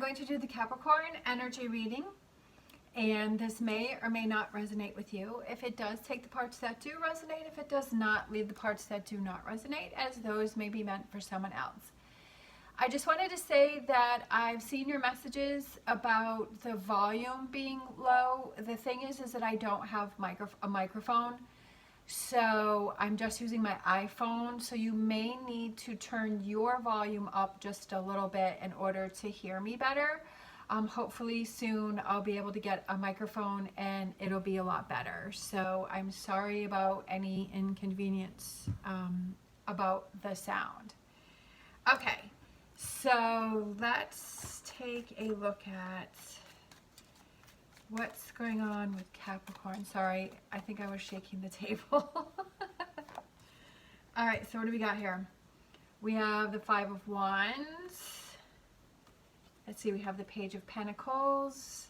going to do the Capricorn energy reading, and this may or may not resonate with you. If it does, take the parts that do resonate. If it does not, leave the parts that do not resonate, as those may be meant for someone else. I just wanted to say that I've seen your messages about the volume being low. The thing is that I don't have a microphone, so I'm just using my iPhone. So you may need to turn your volume up just a little bit in order to hear me better. Hopefully soon I'll be able to get a microphone and it'll be a lot better. So I'm sorry about any inconvenience about the sound. Okay. So let's take a look at what's going on with Capricorn. Sorry, I think I was shaking the table. All right, so what do we got here? We have the Five of Wands. Let's see, we have the Page of Pentacles,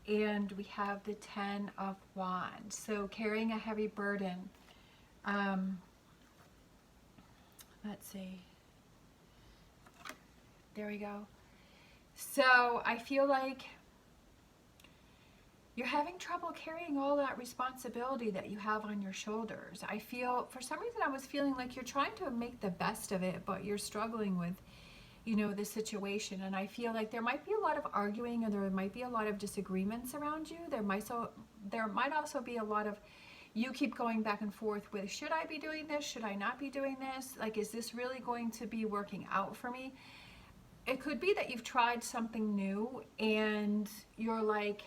and we have the Ten of Wands. So carrying a heavy burden. Let's see. There we go. So I feel like you're having trouble carrying all that responsibility that you have on your shoulders. I feel, for some reason I was feeling like you're trying to make the best of it, but you're struggling with, you know, the situation. And I feel like there might be a lot of arguing, and there might be a lot of disagreements around you. There might also be a lot of, you keep going back and forth with, should I be doing this? Should I not be doing this? Like, is this really going to be working out for me? It could be that you've tried something new and you're like,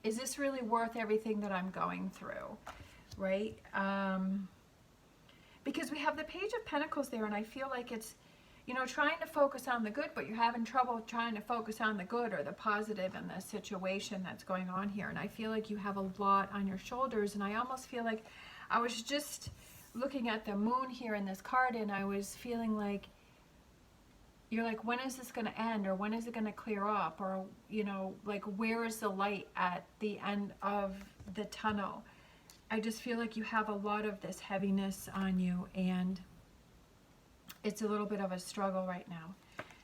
is this really worth everything that I'm going through, right? Because we have the Page of Pentacles there, and I feel like it's, you know, trying to focus on the good, but you're having trouble trying to focus on the good or the positive in the situation that's going on here. And I feel like you have a lot on your shoulders, and I almost feel like, I was just looking at the moon here in this card, and I was feeling like, you're like, when is this going to end, or when is it going to clear up, or, you know, like, where is the light at the end of the tunnel? I just feel like you have a lot of this heaviness on you, and it's a little bit of a struggle right now.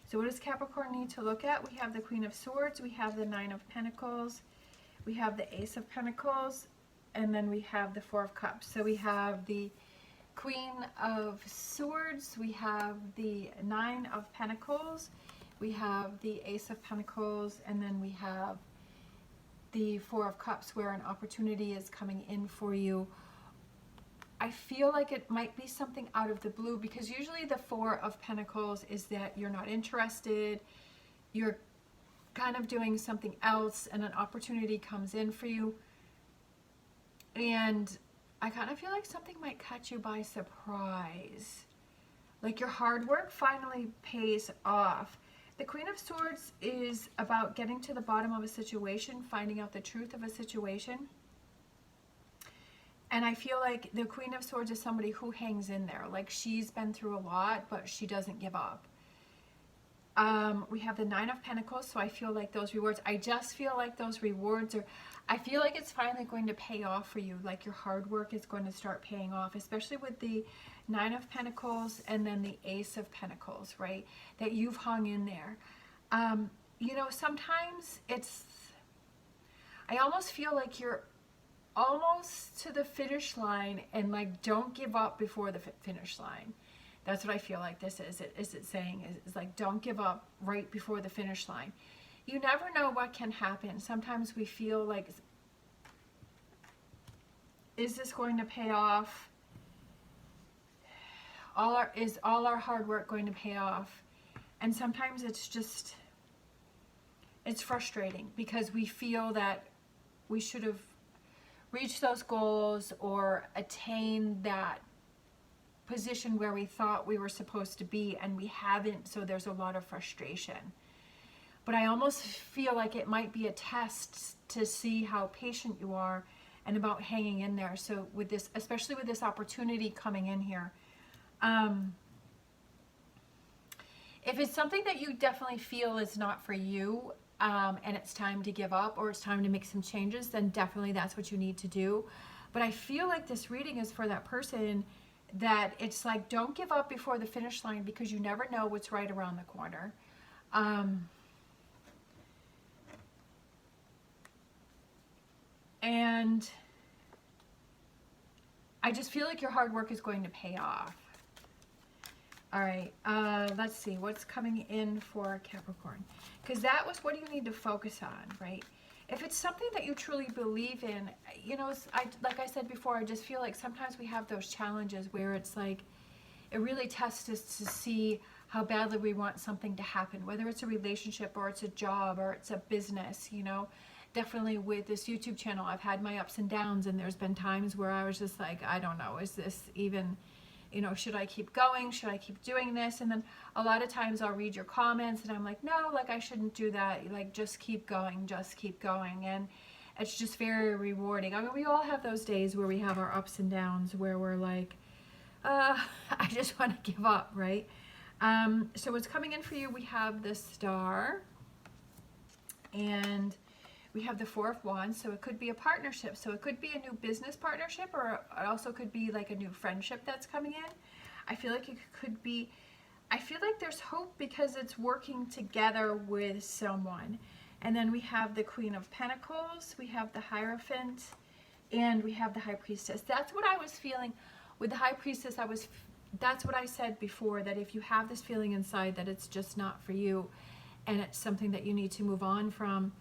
So what does Capricorn need to look at? We have the Queen of Swords, we have the Nine of Pentacles, we have the Ace of Pentacles, and then we have the Four of Cups. So we have the Queen of Swords, we have the Nine of Pentacles, we have the Ace of Pentacles, and then we have the Four of Cups, where an opportunity is coming in for you. I feel like it might be something out of the blue, because usually the Four of Pentacles is that you're not interested, you're kind of doing something else, and an opportunity comes in for you. And I kind of feel like something might catch you by surprise. Like your hard work finally pays off. The Queen of Swords is about getting to the bottom of a situation, finding out the truth of a situation. And I feel like the Queen of Swords is somebody who hangs in there. Like, she's been through a lot, but she doesn't give up. We have the Nine of Pentacles, so I feel like those rewards, I just feel like those rewards are, I feel like it's finally going to pay off for you. Like, your hard work is going to start paying off, especially with the Nine of Pentacles and then the Ace of Pentacles, right? That you've hung in there. You know, sometimes it's, I almost feel like you're almost to the finish line, and like, don't give up before the finish line. That's what I feel like this is. Is it saying is like, don't give up right before the finish line. You never know what can happen. Sometimes we feel like, is this going to pay off? Is all our hard work going to pay off? And sometimes it's just, it's frustrating, because we feel that we should have reached those goals or attained that position where we thought we were supposed to be, and we haven't, so there's a lot of frustration. But I almost feel like it might be a test to see how patient you are and about hanging in there. So with this, especially with this opportunity coming in here, if it's something that you definitely feel is not for you, and it's time to give up, or it's time to make some changes, then definitely that's what you need to do. But I feel like this reading is for that person that it's like, don't give up before the finish line, because you never know what's right around the corner. And I just feel like your hard work is going to pay off. All right, let's see what's coming in for Capricorn, because that was what you need to focus on, right? If it's something that you truly believe in, you know, like I said before, I just feel like sometimes we have those challenges where it's like, it really tests us to see how badly we want something to happen, whether it's a relationship or it's a job or it's a business, you know. Definitely with this YouTube channel, I've had my ups and downs, and there's been times where I was just like, I don't know, is this even, you know, should I keep going? Should I keep doing this? And then a lot of times I'll read your comments and I'm like, no, like I shouldn't do that. Like, just keep going, just keep going. And it's just very rewarding. I mean, we all have those days where we have our ups and downs where we're like, I just want to give up, right? So what's coming in for you, we have the Star, and we have the Four of Wands. So it could be a partnership. So it could be a new business partnership, or it also could be like a new friendship that's coming in. I feel like it could be, I feel like there's hope because it's working together with someone. And then we have the Queen of Pentacles, we have the Hierophant, and we have the High Priestess. That's what I was feeling with the High Priestess. That's what I said before, that if you have this feeling inside that it's just not for you and it's something that you need to move on from,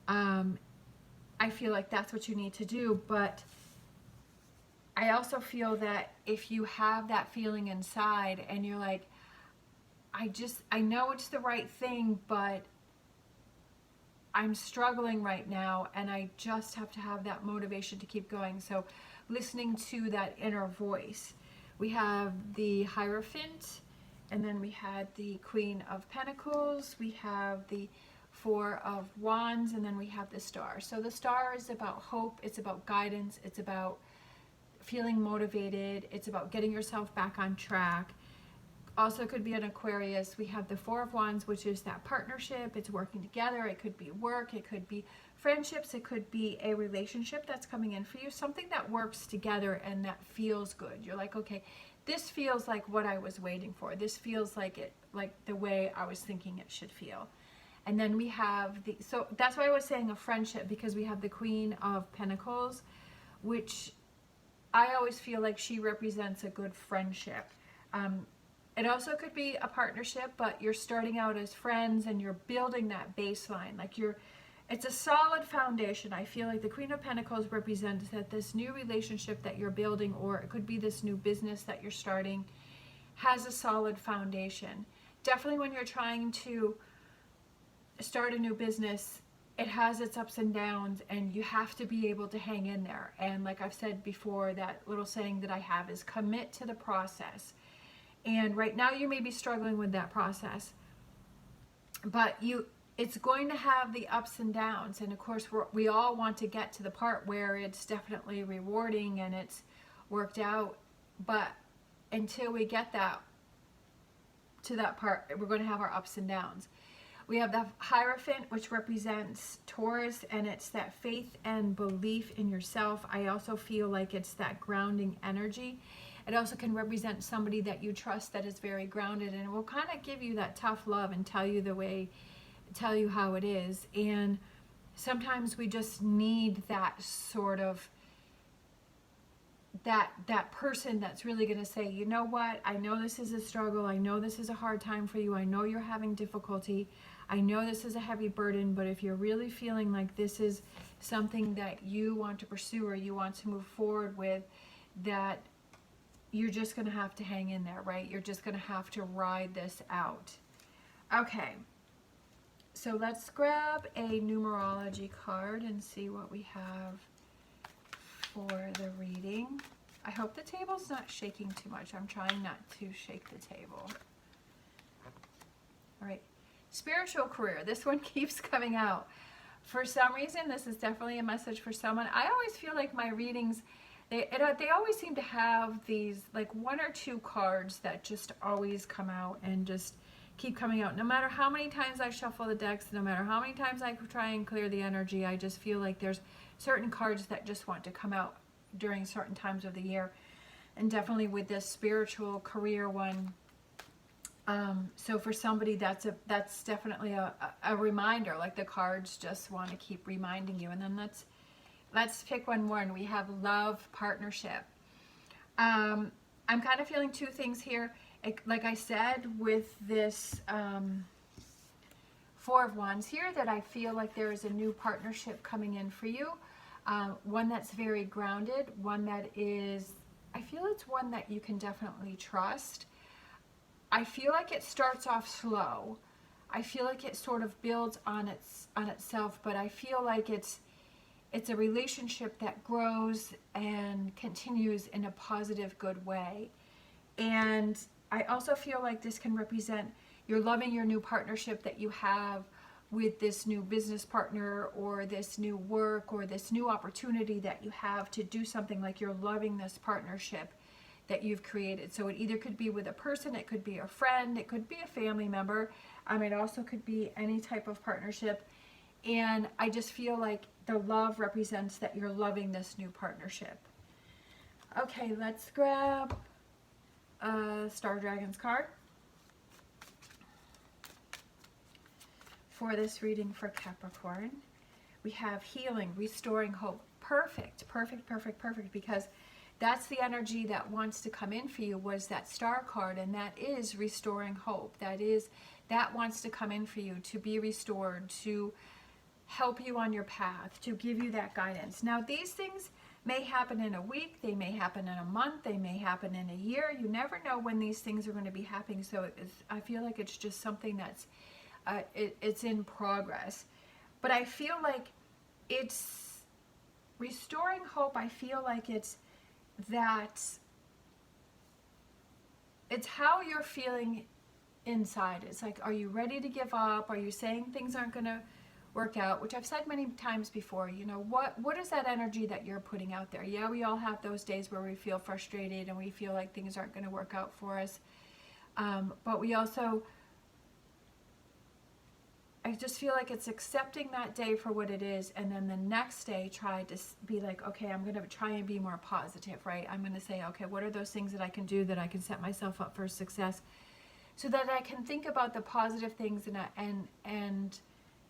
I feel like that's what you need to do. But I also feel that if you have that feeling inside and you're like, I know it's the right thing, but I'm struggling right now and I just have to have that motivation to keep going. So listening to that inner voice. We have the Hierophant, and then we had the Queen of Pentacles, we have the Four of Wands, and then we have the Star. So the Star is about hope, it's about guidance, it's about feeling motivated, it's about getting yourself back on track. Also could be an Aquarius. We have the Four of Wands, which is that partnership, it's working together, it could be work, it could be friendships, it could be a relationship that's coming in for you, something that works together and that feels good. You're like, okay, this feels like what I was waiting for. This feels like it, like the way I was thinking it should feel. And then we have the, so that's why I was saying a friendship, because we have the Queen of Pentacles, which I always feel like she represents a good friendship. It also could be a partnership, but you're starting out as friends and you're building that baseline. Like it's a solid foundation. I feel like the Queen of Pentacles represents that this new relationship that you're building, or it could be this new business that you're starting, has a solid foundation. Definitely when you're trying to start a new business, it has its ups and downs, and you have to be able to hang in there. And like I've said before, that little saying that I have is commit to the process. And right now you may be struggling with that process, but it's going to have the ups and downs. And of course, we all want to get to the part where it's definitely rewarding and it's worked out. But until we get to that part, we're going to have our ups and downs. We have the Hierophant, which represents Taurus, and it's that faith and belief in yourself. I also feel like it's that grounding energy. It also can represent somebody that you trust that is very grounded, and it will kind of give you that tough love and tell you how it is. And sometimes we just need that sort of that person that's really going to say, you know what, I know this is a struggle, I know this is a hard time for you, I know you're having difficulty, I know this is a heavy burden, but if you're really feeling like this is something that you want to pursue or you want to move forward with, that you're just going to have to hang in there, right? You're just going to have to ride this out. Okay, so let's grab a numerology card and see what we have for the reading. I hope the table's not shaking too much. I'm trying not to shake the table. All right, spiritual career. This one keeps coming out. For some reason, this is definitely a message for someone. I always feel like my readings, they always seem to have these like one or two cards that just always come out and just keep coming out. No matter how many times I shuffle the decks, no matter how many times I try and clear the energy, I just feel like there's certain cards that just want to come out during certain times of the year. And definitely with this spiritual career one, so for somebody that's definitely a reminder, like the cards just want to keep reminding you. And then let's let's pick one more, and we have love, partnership. I'm kind of feeling two things here. Like I said, with this Four of Wands here, that I feel like there is a new partnership coming in for you. One that's very grounded, one that is, I feel it's one that you can definitely trust. I feel like it starts off slow. I feel like it sort of builds on itself, but I feel like it's a relationship that grows and continues in a positive, good way. And I also feel like this can represent you're loving your new partnership that you have with this new business partner, or this new work, or this new opportunity that you have to do something. Like you're loving this partnership that you've created. So it either could be with a person, it could be a friend, it could be a family member. It also could be any type of partnership. And I just feel like the love represents that you're loving this new partnership. Okay, let's grab a Star Dragons card for this reading for Capricorn. We have healing, restoring hope. Perfect, perfect, perfect, perfect, because that's the energy that wants to come in for you, was that Star card, and that is restoring hope. That wants to come in for you, to be restored, to help you on your path, to give you that guidance. Now, these things may happen in a week, they may happen in a month, they may happen in a year. You never know when these things are going to be happening. So I feel like it's just something that's it's in progress. But I feel like it's restoring hope. I feel like it's how you're feeling inside. It's like, are you ready to give up? Are you saying things aren't going to work out? Which I've said many times before. You know, what is that energy that you're putting out there? Yeah, we all have those days where we feel frustrated and we feel like things aren't going to work out for us. But we also, I just feel like it's accepting that day for what it is, and then the next day try to be like, okay, I'm going to try and be more positive, right? I'm going to say, okay, what are those things that I can do that I can set myself up for success, so that I can think about the positive things and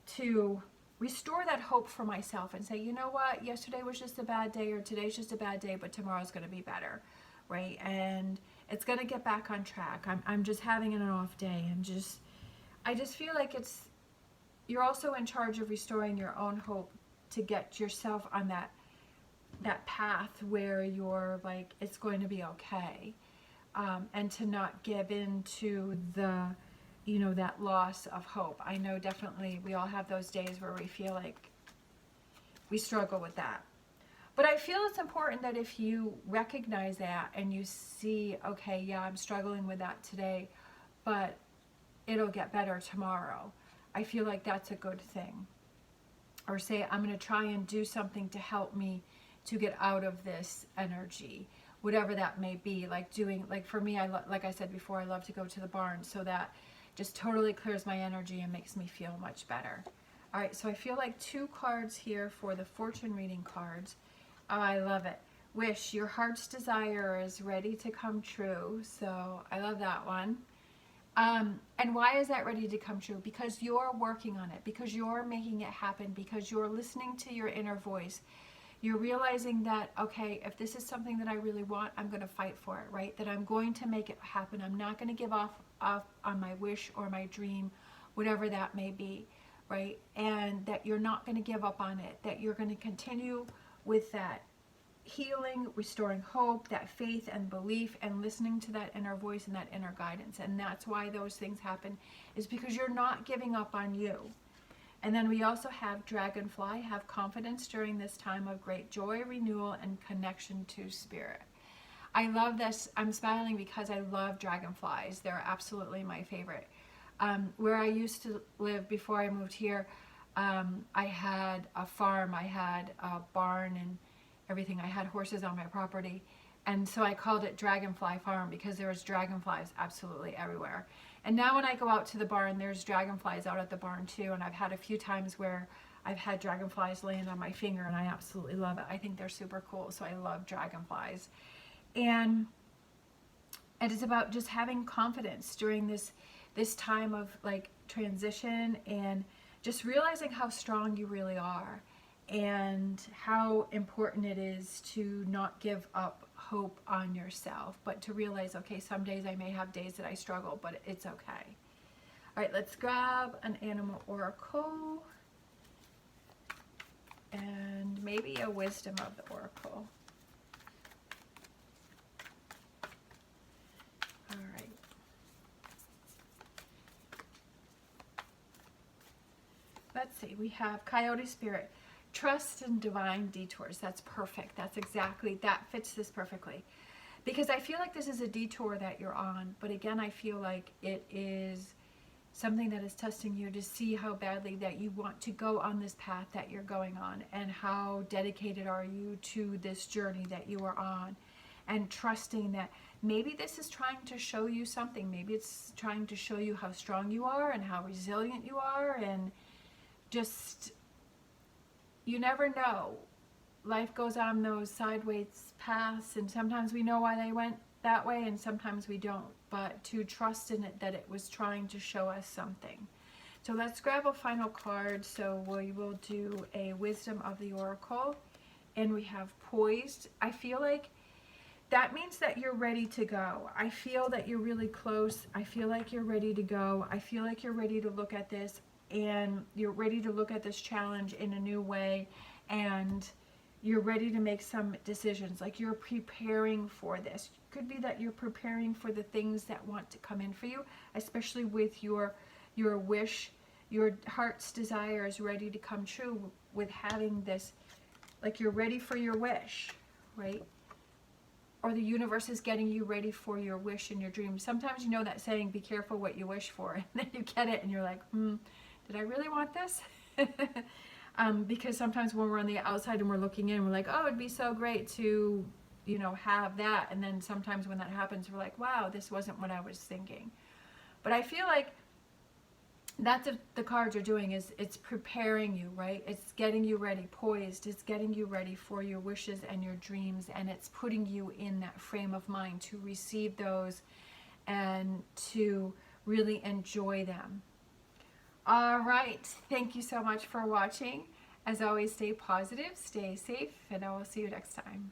to restore that hope for myself and say, you know what, yesterday was just a bad day, or today's just a bad day, but tomorrow's going to be better, right? And it's going to get back on track. I'm just having an off day, and I just feel like you're also in charge of restoring your own hope to get yourself on that path where you're like, it's going to be okay, and to not give in to that loss of hope. I know definitely we all have those days where we feel like we struggle with that. But I feel it's important that if you recognize that and you see, okay, yeah, I'm struggling with that today, but it'll get better tomorrow. I feel like that's a good thing. Or say, I'm going to try and do something to help me to get out of this energy, whatever that may be. Like for me, like I said before, I love to go to the barn, so that just totally clears my energy and makes me feel much better. All right, so I feel like 2 cards here for the fortune reading cards. Oh, I love it. Wish, your heart's desire is ready to come true. So I love that one. And why is that ready to come true? Because you're working on it, because you're making it happen, because you're listening to your inner voice. You're realizing that, okay, if this is something that I really want, I'm going to fight for it, right? That I'm going to make it happen. I'm not going to give off on my wish or my dream, whatever that may be, right? And that you're not going to give up on it, that you're going to continue with that healing, restoring hope, that faith and belief, and listening to that inner voice and that inner guidance. And that's why those things happen, is because you're not giving up on you. And then we also have Dragonfly, have confidence during this time of great joy, renewal, and connection to spirit. I love this. I'm smiling because I love dragonflies. They're absolutely my favorite. Where I used to live before I moved here, I had a farm, I had a barn and everything. I had horses on my property. And so I called it Dragonfly Farm because there was dragonflies absolutely everywhere. And now when I go out to the barn, there's dragonflies out at the barn too. And I've had a few times where I've had dragonflies land on my finger, and I absolutely love it. I think they're super cool. So I love dragonflies. And it is about just having confidence during this time of like transition, and just realizing how strong you really are, and how important it is to not give up hope on yourself, but to realize, okay, some days I may have days that I struggle, but it's okay. All right, let's grab an animal oracle and maybe a wisdom of the oracle. All right. Let's see, we have Coyote Spirit. Trust in divine detours. That's perfect. That's exactly, that fits this perfectly. Because I feel like this is a detour that you're on, but again, I feel like it is something that is testing you to see how badly that you want to go on this path that you're going on, and how dedicated are you to this journey that you are on, and trusting that maybe this is trying to show you something. Maybe it's trying to show you how strong you are and how resilient you are, and just, you never know. Life goes on those sideways paths, and sometimes we know why they went that way and sometimes we don't, but to trust in it that it was trying to show us something. So let's grab a final card. So we will do a wisdom of the oracle, and we have poised. I feel like that means that you're ready to go. I feel that you're really close. I feel like you're ready to go. I feel like you're ready to look at this, and you're ready to look at this challenge in a new way, and you're ready to make some decisions. Like you're preparing for this. Could be that you're preparing for the things that want to come in for you, especially with your wish, your heart's desire is ready to come true with having this, like you're ready for your wish, right? Or the universe is getting you ready for your wish and your dream. Sometimes, you know that saying, be careful what you wish for, and then you get it and you're like, did I really want this? Because sometimes when we're on the outside and we're looking in, we're like, oh, it'd be so great to, you know, have that. And then sometimes when that happens, we're like, wow, this wasn't what I was thinking. But I feel like that's what the cards are doing, is it's preparing you, right? It's getting you ready, poised. It's getting you ready for your wishes and your dreams. And it's putting you in that frame of mind to receive those and to really enjoy them. All right, thank you so much for watching. As always, stay positive, stay safe, and I will see you next time.